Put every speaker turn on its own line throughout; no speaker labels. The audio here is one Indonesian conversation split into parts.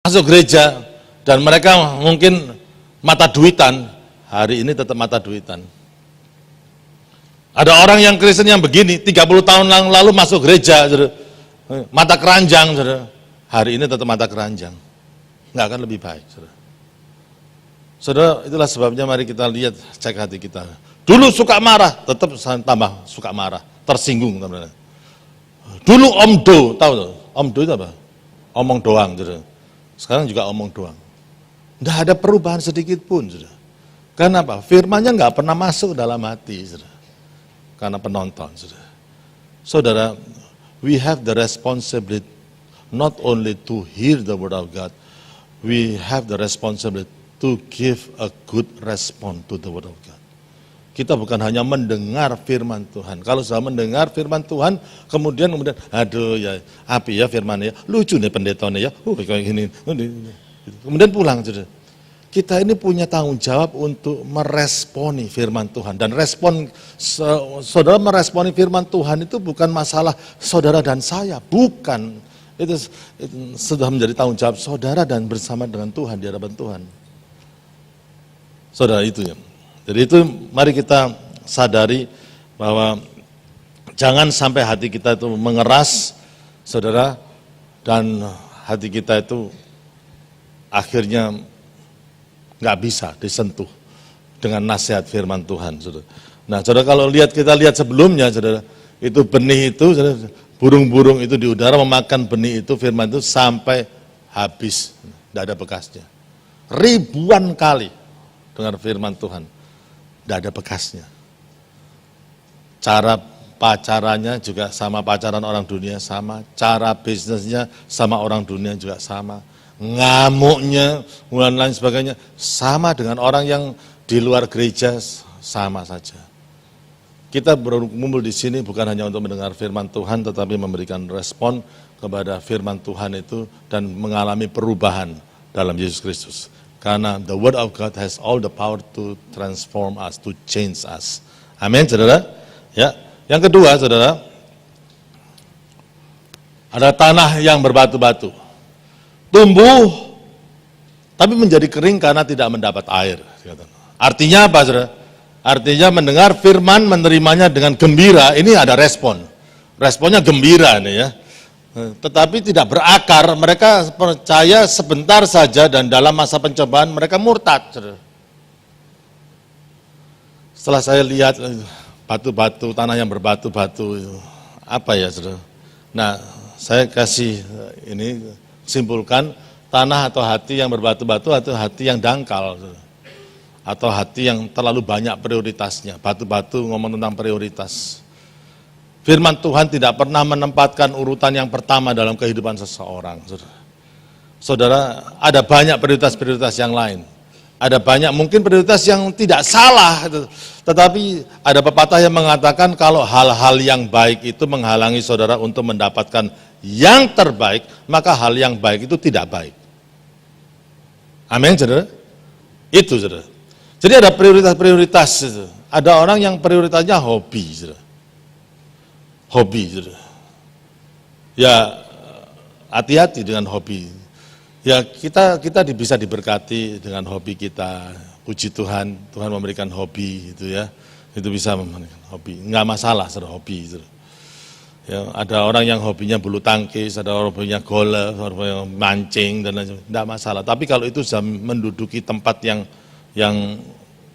masuk gereja dan mereka mungkin mata duitan, hari ini tetap mata duitan. Ada orang yang Kristen yang begini, 30 tahun lalu masuk gereja, mata keranjang, hari ini tetap mata keranjang. Nggak akan lebih baik. Saudara, itulah sebabnya mari kita lihat, cek hati kita. Dulu suka marah, tetap tambah suka marah, tersinggung. Teman-teman. Dulu omdo, tahu tuh? Omdo itu apa? Omong doang. Sekarang juga omong doang. Nggak ada perubahan sedikit pun. Kenapa? Firman-nya nggak pernah masuk dalam hati. Karena penonton. Saudara, we have the responsibility not only to hear the word of God, we have the responsibility to give a good response to the word of God. Kita bukan hanya mendengar firman Tuhan. Kalau sudah mendengar firman Tuhan, kemudian aduh ya, api ya firmannya, lucu nih pendetanya ya, kayak gini. Kemudian pulang. Kita ini punya tanggung jawab untuk meresponi firman Tuhan. Dan respon, saudara meresponi firman Tuhan itu bukan masalah saudara dan saya, bukan. Itu sudah menjadi tanggung jawab saudara dan bersama dengan Tuhan, di hadapan Tuhan. Saudara itu ya. Jadi itu mari kita sadari bahwa jangan sampai hati kita itu mengeras, saudara, dan hati kita itu akhirnya nggak bisa disentuh dengan nasihat firman Tuhan. Saudara. Nah, saudara kalau kita lihat sebelumnya, saudara, itu benih itu, saudara, burung-burung itu di udara memakan benih itu, firman itu sampai habis, tidak ada bekasnya. Ribuan kali dengar firman Tuhan, tidak ada bekasnya. Cara pacarannya juga sama pacaran orang dunia sama, cara bisnisnya sama orang dunia juga sama. Ngamuknya, dan lain sebagainya, sama dengan orang yang di luar gereja, sama saja. Kita berkumpul di sini bukan hanya untuk mendengar firman Tuhan, tetapi memberikan respon kepada firman Tuhan itu dan mengalami perubahan dalam Yesus Kristus. Karena the word of God has all the power to transform us, to change us. Amin, saudara. Ya, yang kedua, saudara, ada tanah yang berbatu-batu. Tumbuh, tapi menjadi kering karena tidak mendapat air. Artinya apa, saudara? Artinya mendengar firman, menerimanya dengan gembira, ini ada respon. Responnya gembira nih ya. Tetapi tidak berakar, mereka percaya sebentar saja dan dalam masa pencobaan mereka murtad. Saudara. Setelah saya lihat batu-batu, tanah yang berbatu-batu, apa ya, saudara? Nah, saya kasih ini, simpulkan, tanah atau hati yang berbatu-batu atau hati yang dangkal, atau hati yang terlalu banyak prioritasnya. Batu-batu ngomong tentang prioritas. Firman Tuhan tidak pernah menempatkan urutan yang pertama dalam kehidupan seseorang. Saudara, ada banyak prioritas-prioritas yang lain. Ada banyak mungkin prioritas yang tidak salah, tetapi ada pepatah yang mengatakan kalau hal-hal yang baik itu menghalangi saudara untuk mendapatkan yang terbaik, maka hal yang baik itu tidak baik. Amin, saudara? Itu, saudara. Jadi ada prioritas-prioritas. Ada orang yang prioritasnya hobi, saudara. Hobi, saudara. Ya, hati-hati dengan hobi. Ya, kita bisa diberkati dengan hobi kita. Puji Tuhan, Tuhan memberikan hobi, itu ya. Itu bisa memberikan hobi. Enggak masalah, saudara, hobi, saudara. Ya, ada orang yang hobinya bulu tangkis, ada orang hobinya golf, orang yang mancing dan lain-lain, tidak masalah. Tapi kalau itu sudah menduduki tempat yang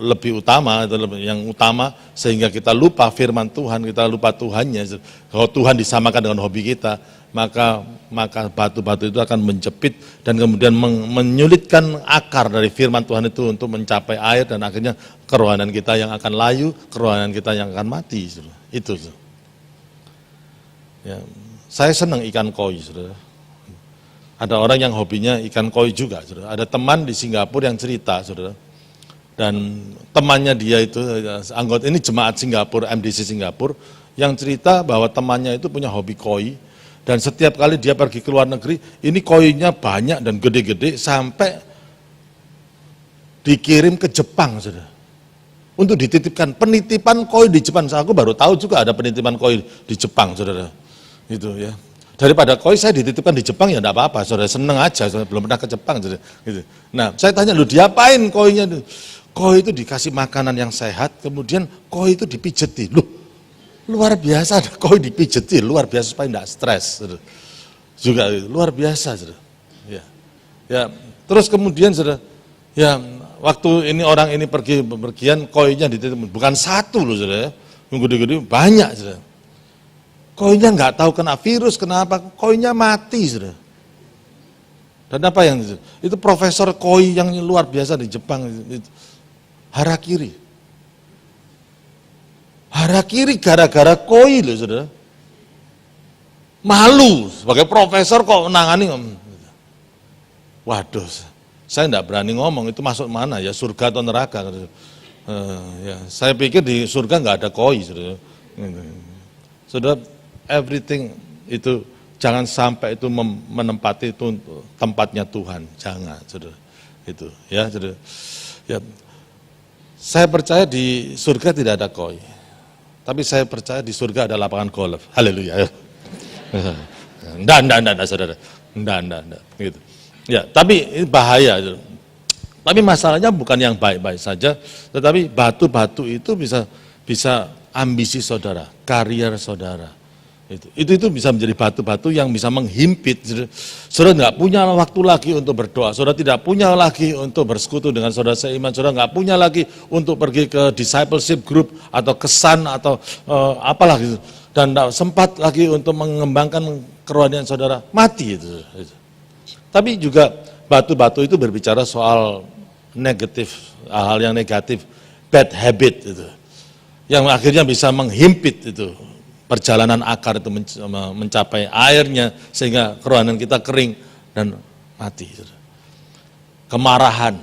lebih utama, yang utama sehingga kita lupa firman Tuhan, kita lupa Tuhannya. Kalau Tuhan disamakan dengan hobi kita, maka batu-batu itu akan menjepit dan kemudian menyulitkan akar dari firman Tuhan itu untuk mencapai air dan akhirnya kerohanian kita yang akan layu, kerohanian kita yang akan mati. Itu. Ya, saya senang ikan koi, saudara. Ada orang yang hobinya ikan koi juga, saudara. Ada teman di Singapura yang cerita, saudara. Dan temannya dia itu, anggota ini jemaat Singapura, MDC Singapura, yang cerita bahwa temannya itu punya hobi koi. Dan setiap kali dia pergi ke luar negeri, ini koinya banyak dan gede-gede sampai dikirim ke Jepang, saudara. Untuk dititipkan, penitipan koi di Jepang. Aku baru tahu juga ada penitipan koi di Jepang, saudara. Itu ya. Daripada koi saya dititipkan di Jepang ya enggak apa-apa, saudara seneng aja, saudara belum pernah ke Jepang. Saudara, gitu. Nah saya tanya, lu diapain koinya? Koi itu dikasih makanan yang sehat, kemudian koi itu dipijeti. Loh, luar biasa ada koi dipijeti, luar biasa supaya enggak stres. Saudara. Juga luar biasa. Saudara. Ya, terus kemudian saudara, ya waktu ini orang ini pergian koinya dititip, bukan satu loh saudara, yang gede-gede banyak saudara. Koinnya nggak tahu kena virus, kenapa? Koinnya mati, saudara. Dan apa yang itu profesor koi yang luar biasa di Jepang, harakiri. Harakiri gara-gara koi loh, saudara. Malu sebagai profesor kok menangani. Waduh, saya enggak berani ngomong itu masuk mana ya, surga atau neraka. Ya, saya pikir di surga nggak ada koi, saudara. Saudara, everything itu jangan sampai itu menempati itu tempatnya Tuhan, jangan, saudara. Itu, ya, saudara. Ya, saya percaya di surga tidak ada koi, tapi saya percaya di surga ada lapangan golf. Haleluya. Enggak, saudara. Enggak, gitu. Ya, tapi ini bahaya. Saudara. Tapi masalahnya bukan yang baik-baik saja, tetapi batu-batu itu bisa ambisi saudara, karier saudara. Itu bisa menjadi batu-batu yang bisa menghimpit. Saudara nggak punya waktu lagi untuk berdoa, saudara tidak punya lagi untuk bersekutu dengan saudara seiman, saudara nggak punya lagi untuk pergi ke discipleship group atau kesan atau apalah gitu, dan tidak sempat lagi untuk mengembangkan kerohanian saudara, mati itu. Tapi juga batu-batu itu berbicara soal negatif, hal yang negatif, bad habit itu, yang akhirnya bisa menghimpit itu. Perjalanan akar itu mencapai airnya sehingga kerohanian kita kering dan mati. Kemarahan,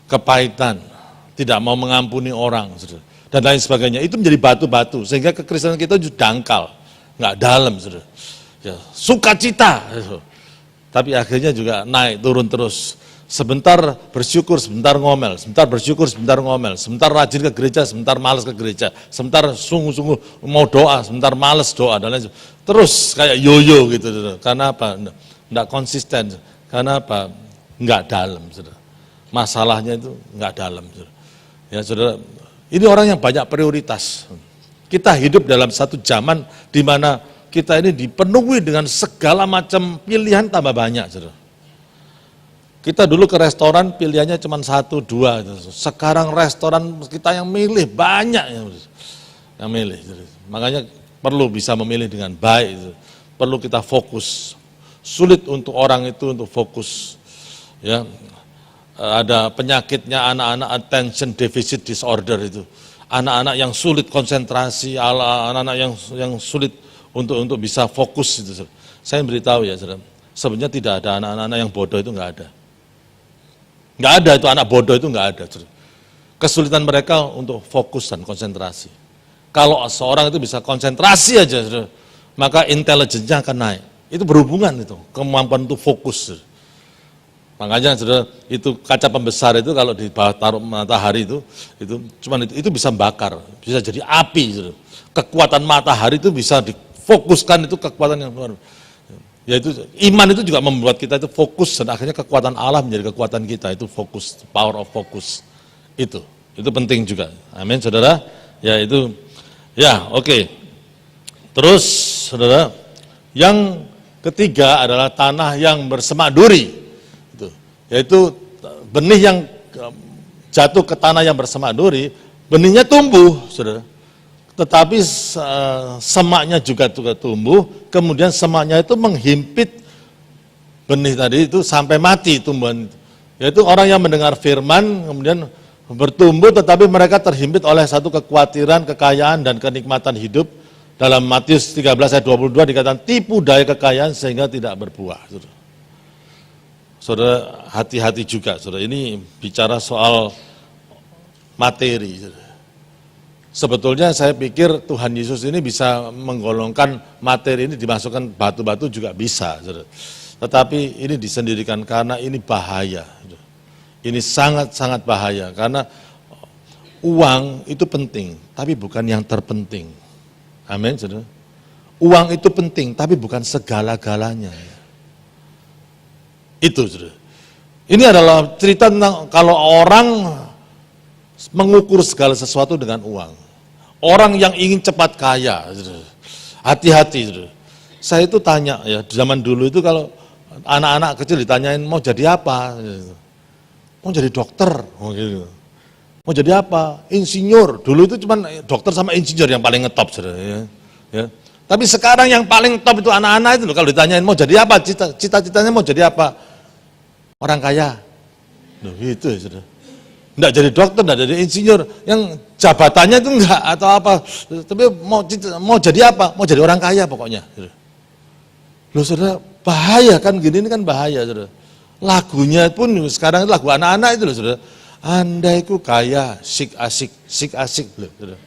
kepahitan, tidak mau mengampuni orang, dan lain sebagainya. Itu menjadi batu-batu sehingga kekristenan kita juga dangkal, nggak dalam. Ya, sukacita, tapi akhirnya juga naik turun terus. Sebentar bersyukur, sebentar ngomel, sebentar bersyukur, sebentar ngomel, sebentar rajin ke gereja, sebentar malas ke gereja, sebentar sungguh-sungguh mau doa, sebentar malas doa, dan lain sebagainya. Terus kayak yoyo gitu, karena apa? Enggak konsisten, karena apa? Enggak dalam, saudara. Masalahnya itu enggak dalam, saudara. Ya saudara, ini orang yang banyak prioritas. Kita hidup dalam satu zaman di mana kita ini dipenuhi dengan segala macam pilihan tambah banyak, saudara. Kita dulu ke restoran pilihannya cuma 1, 2, sekarang restoran kita yang milih banyak yang milih. Makanya perlu bisa memilih dengan baik, perlu kita fokus. Sulit untuk orang itu untuk fokus. Ya, ada penyakitnya anak-anak attention deficit disorder itu, anak-anak yang sulit konsentrasi, anak-anak yang sulit untuk bisa fokus itu. Saya beritahu ya, saudara, sebenarnya tidak ada anak-anak yang bodoh, itu enggak ada. Enggak ada itu anak bodoh, itu enggak ada. Kesulitan mereka untuk fokus dan konsentrasi. Kalau seorang itu bisa konsentrasi aja, maka intelijennya akan naik. Itu berhubungan itu, kemampuan untuk fokus. Makanya itu kaca pembesar itu kalau di bawah taruh matahari itu bisa membakar, bisa jadi api. Kekuatan matahari itu bisa difokuskan, itu kekuatan yang luar biasa. Yaitu iman itu juga membuat kita itu fokus, dan akhirnya kekuatan Allah menjadi kekuatan kita, itu fokus, power of focus. Itu penting juga. Amin, saudara. Ya itu, ya oke. Terus saudara, yang ketiga adalah tanah yang bersemak duri. Yaitu benih yang jatuh ke tanah yang bersemak duri, benihnya tumbuh, saudara. Tetapi semaknya juga tumbuh, kemudian semaknya itu menghimpit benih tadi itu sampai mati tumbuhan. Yaitu orang yang mendengar firman, kemudian bertumbuh, tetapi mereka terhimpit oleh satu kekhawatiran, kekayaan, dan kenikmatan hidup. Dalam Matius 13 ayat 22 dikatakan, tipu daya kekayaan sehingga tidak berbuah. Saudara, hati-hati juga, saudara, ini bicara soal materi. Sebetulnya saya pikir Tuhan Yesus ini bisa menggolongkan materi ini, dimasukkan batu-batu juga bisa. Saudara. Tetapi ini disendirikan karena ini bahaya. Ini sangat-sangat bahaya, karena uang itu penting, tapi bukan yang terpenting. Amin, saudara. Uang itu penting, tapi bukan segala-galanya. Itu, saudara. Ini adalah cerita tentang kalau orang mengukur segala sesuatu dengan uang. Orang yang ingin cepat kaya, saudara. Hati-hati, saudara. Saya itu tanya ya, zaman dulu itu kalau anak-anak kecil ditanyain mau jadi apa, mau jadi dokter, mau jadi apa, insinyur. Dulu itu cuma dokter sama insinyur yang paling ngetop, saudara. Ya. Tapi sekarang yang paling top itu anak-anak itu loh, kalau ditanyain mau jadi apa, cita-citanya mau jadi apa, orang kaya. Loh, gitu ya, saudara. Enggak jadi dokter, enggak jadi insinyur, yang jabatannya itu enggak atau apa, tapi mau jadi apa, mau jadi orang kaya pokoknya. Loh saudara, bahaya kan gini, ini kan bahaya saudara. Lagunya pun sekarang itu lagu anak-anak itu loh saudara. Andaiku kaya, sik asik loh saudara.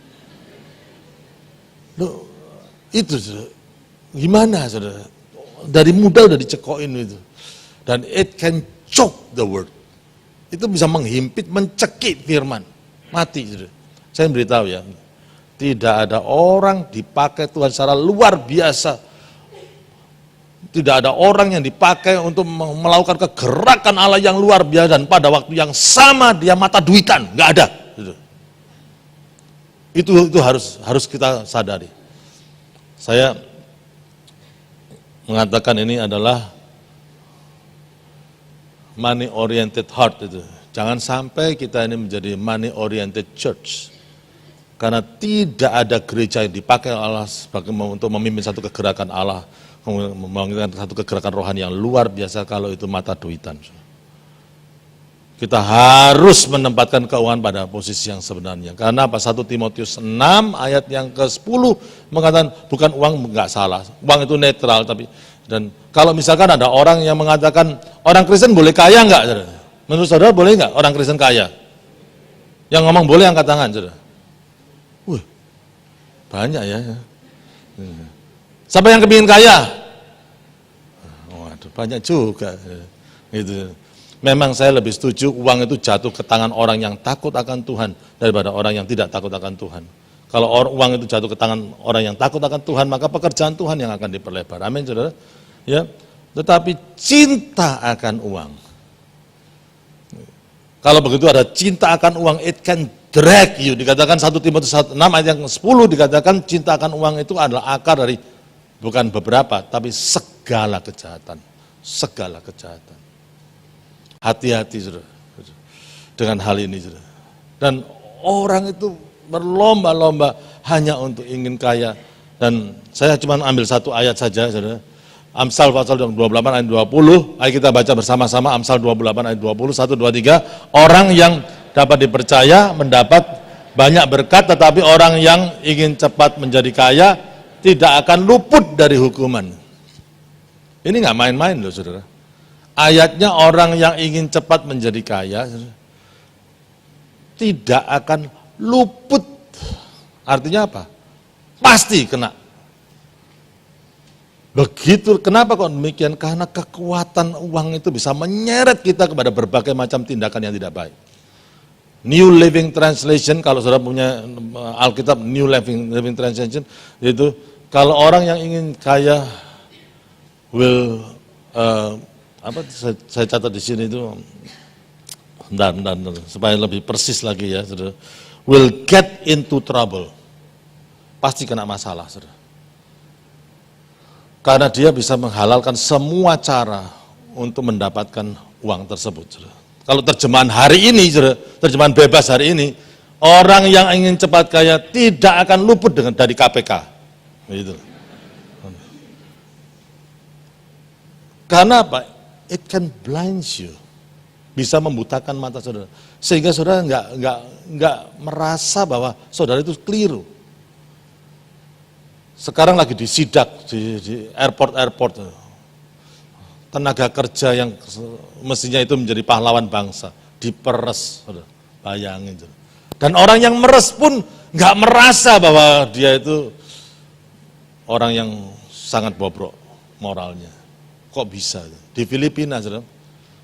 Loh, itu saudara, gimana saudara, dari muda udah dicekokin itu. Dan it can choke the word. Itu bisa menghimpit, mencekik firman, mati saudara. Saya beritahu ya, tidak ada orang dipakai Tuhan secara luar biasa. Tidak ada orang yang dipakai untuk melakukan kegerakan Allah yang luar biasa dan pada waktu yang sama dia mata duitan, nggak ada. Itu harus kita sadari. Saya mengatakan ini adalah money oriented heart itu. Jangan sampai kita ini menjadi money oriented church. Karena tidak ada gereja yang dipakai Allah untuk memimpin satu kegerakan Allah, membangun satu kegerakan rohani yang luar biasa kalau itu mata duitan. Kita harus menempatkan keuangan pada posisi yang sebenarnya. Karena apa? 1 Timotius 6 ayat yang ke-10 mengatakan bukan uang enggak salah. Uang itu netral, tapi dan kalau misalkan ada orang yang mengatakan orang Kristen boleh kaya enggak? Menurut saudara boleh enggak orang Kristen kaya? Yang ngomong boleh angkat tangan, saudara. Banyak ya. Siapa yang kepingin kaya? Waduh, banyak juga. Gitu. Memang saya lebih setuju uang itu jatuh ke tangan orang yang takut akan Tuhan daripada orang yang tidak takut akan Tuhan. Kalau uang itu jatuh ke tangan orang yang takut akan Tuhan, maka pekerjaan Tuhan yang akan diperlebar. Amin, saudara. Ya. Tetapi cinta akan uang. Kalau begitu ada cinta akan uang, it can drag you. Dikatakan 1 Timotius 6 ayat yang 10 dikatakan cinta akan uang itu adalah akar dari bukan beberapa, tapi segala kejahatan. Segala kejahatan. Hati-hati saudara dengan hal ini saudara. Dan orang itu berlomba-lomba hanya untuk ingin kaya. Dan saya cuma ambil satu ayat saja saudara. Amsal pasal 28 ayat 20, ayo kita baca bersama-sama Amsal 28 ayat 20, 1, 2, 3. Orang yang dapat dipercaya mendapat banyak berkat, tetapi orang yang ingin cepat menjadi kaya tidak akan luput dari hukuman. Ini nggak main-main loh saudara. Ayatnya orang yang ingin cepat menjadi kaya tidak akan luput. Artinya apa? Pasti kena. Begitu, kenapa kok demikian? Karena kekuatan uang itu bisa menyeret kita kepada berbagai macam tindakan yang tidak baik. New Living Translation, kalau saudara punya Alkitab New Living Translation, itu kalau orang yang ingin kaya will saya catat di sini itu, bentar, supaya lebih persis lagi ya, saudara. Will get into trouble, pasti kena masalah, saudara. Karena dia bisa menghalalkan semua cara untuk mendapatkan uang tersebut. Kalau terjemahan hari ini, terjemahan bebas hari ini, orang yang ingin cepat kaya tidak akan luput dari KPK. Gitu. Karena apa? It can blind you. Bisa membutakan mata saudara. Sehingga saudara nggak merasa bahwa saudara itu keliru. Sekarang lagi disidak di airport, tenaga kerja yang mestinya itu menjadi pahlawan bangsa, diperes, bayangin. Dan orang yang meres pun nggak merasa bahwa dia itu orang yang sangat bobrok moralnya. Kok bisa? Di Filipina,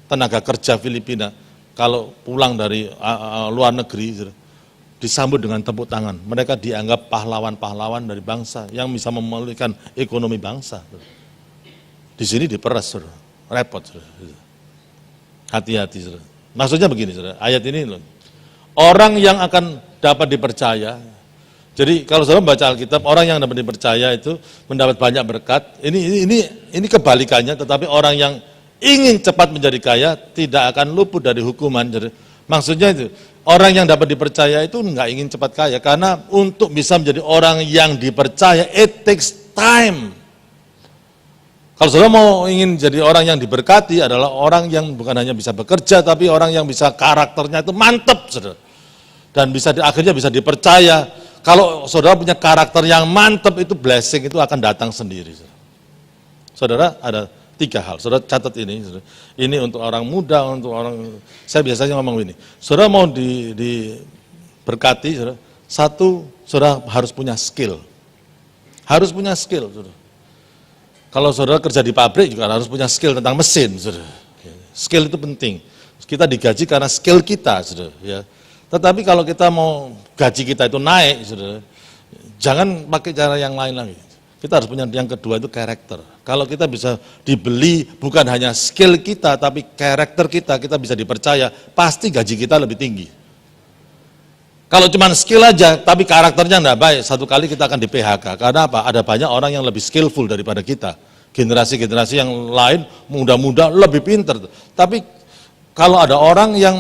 tenaga kerja Filipina, kalau pulang dari luar negeri, disambut dengan tepuk tangan. Mereka dianggap pahlawan-pahlawan dari bangsa yang bisa memulihkan ekonomi bangsa. Di sini diperas, saudara. Repot, saudara. Hati-hati, saudara. Maksudnya begini, saudara. Ayat ini loh. Orang yang akan dapat dipercaya. Jadi kalau saudara membaca Alkitab, orang yang dapat dipercaya itu mendapat banyak berkat. Ini kebalikannya, tetapi orang yang ingin cepat menjadi kaya tidak akan luput dari hukuman. Jadi, maksudnya itu, orang yang dapat dipercaya itu enggak ingin cepat kaya, karena untuk bisa menjadi orang yang dipercaya, it takes time. Kalau saudara mau ingin jadi orang yang diberkati adalah orang yang bukan hanya bisa bekerja, tapi orang yang bisa karakternya itu mantap, saudara. Dan akhirnya bisa dipercaya. Kalau saudara punya karakter yang mantap, itu blessing itu akan datang sendiri. Saudara, ada 3 hal, saudara catat ini. Saudara. Ini untuk orang muda, untuk orang, saya biasanya ngomong ini. Saudara mau diberkati, saudara, satu, saudara harus punya skill. Harus punya skill, saudara. Kalau saudara kerja di pabrik juga harus punya skill tentang mesin, saudara. Skill itu penting. Kita digaji karena skill kita, saudara. Ya. Tetapi kalau kita mau gaji kita itu naik, saudara, jangan pakai cara yang lain lagi. Kita harus punya yang kedua itu karakter. Kalau kita bisa dibeli bukan hanya skill kita, tapi karakter kita bisa dipercaya, pasti gaji kita lebih tinggi. Kalau cuma skill aja, tapi karakternya enggak baik, satu kali kita akan di PHK. Karena apa? Ada banyak orang yang lebih skillful daripada kita. Generasi-generasi yang lain, muda-muda, lebih pintar. Tapi kalau ada orang yang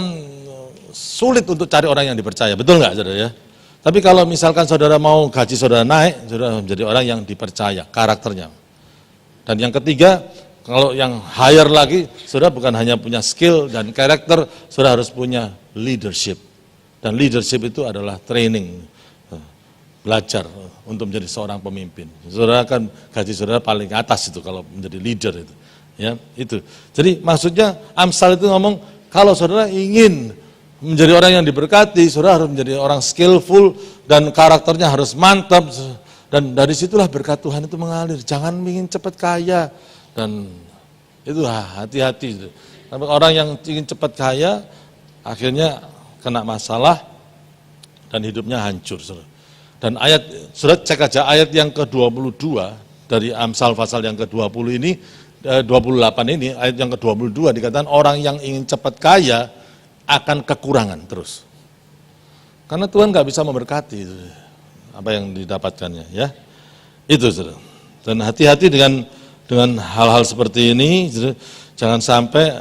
sulit untuk cari orang yang dipercaya, betul nggak, saudara ya? Tapi kalau misalkan saudara mau gaji saudara naik, saudara menjadi orang yang dipercaya, karakternya. Dan yang ketiga, kalau yang higher lagi, saudara bukan hanya punya skill dan karakter, saudara harus punya leadership. Dan leadership itu adalah training, belajar untuk menjadi seorang pemimpin. Saudara kan gaji saudara paling atas itu kalau menjadi leader itu. Ya, itu. Jadi maksudnya Amsal itu ngomong, kalau saudara ingin menjadi orang yang diberkati, saudara harus menjadi orang skillful dan karakternya harus mantap, dan dari situlah berkat Tuhan itu mengalir. Jangan ingin cepat kaya, dan itu hati-hati. Tapi orang yang ingin cepat kaya akhirnya kena masalah dan hidupnya hancur, saudara. Dan saudara cek aja ayat yang ke-22 dari Amsal pasal yang ke-20 ini, 28 ini, ayat yang ke-22 dikatakan orang yang ingin cepat kaya akan kekurangan terus. Karena Tuhan nggak bisa memberkati apa yang didapatkannya, ya. Itu, saudara. Dan hati-hati dengan hal-hal seperti ini, jangan sampai